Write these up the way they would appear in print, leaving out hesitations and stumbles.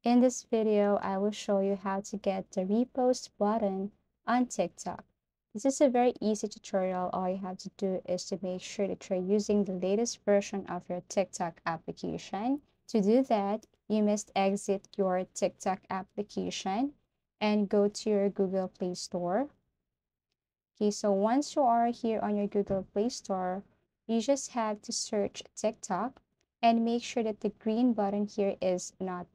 In this video, I will show you how to get the repost button on TikTok. This is a very easy tutorial. All you have to do is to make sure that you're using the latest version of your TikTok application. To do that, you must exit your TikTok application and go to your Google Play Store. Okay, so once you are here on your Google Play Store, you just have to search TikTok and make sure that the green button here is not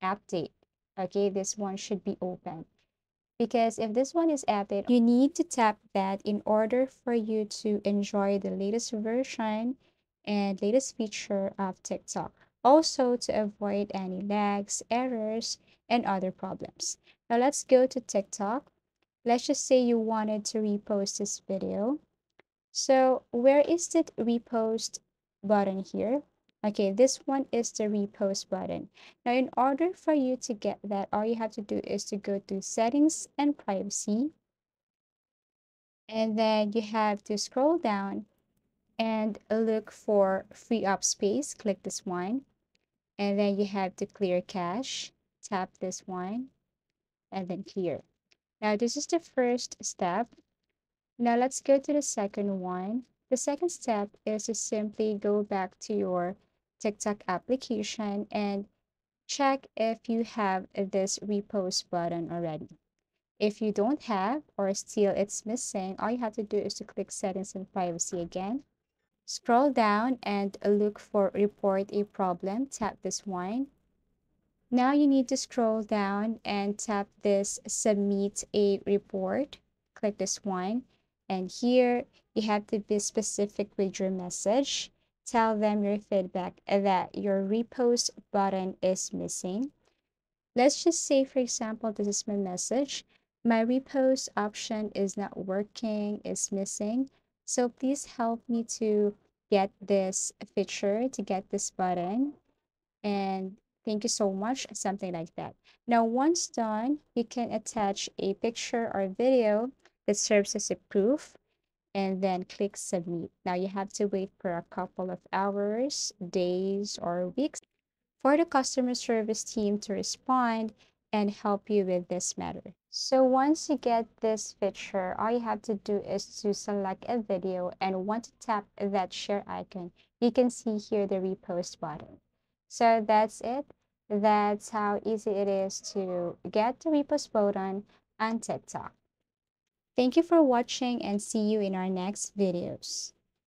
update. Okay, this one should be open. Because if this one is update, you need to tap that in order for you to enjoy the latest version and latest feature of TikTok. Also to avoid any lags, errors, and other problems. Now let's go to TikTok. Let's just say you wanted to repost this video. So where is the repost button here? Okay, this one is the repost button. Now, in order for you to get that, all you have to do is to go to settings and privacy. And then you have to scroll down and look for free up space. Click this one. And then you have to clear cache. Tap this one and then clear. Now, this is the first step. Now let's go to the second one. The second step is to simply go back to your TikTok application and check if you have this repost button already. If you don't have or still it's missing, all you have to do is to click settings and privacy again. Scroll down and look for report a problem. Tap this one. Now you need to scroll down and tap this submit a report. Click this one. And here you have to be specific with your message. Tell them your feedback that your repost button is missing. Let's just say, for example, this is my message. My repost option is not working, is missing. So please help me to get this feature, to get this button, and thank you so much, something like that. Now, once done, you can attach a picture or video that serves as a proof and then click submit. Now, you have to wait for a couple of hours, days, or weeks for the customer service team to respond and help you with this matter. So once you get this feature, all you have to do is to select a video, and once you tap that share icon, you can see here the repost button. So that's it. That's how easy it is to get the repost button on TikTok. Thank you for watching and see you in our next videos.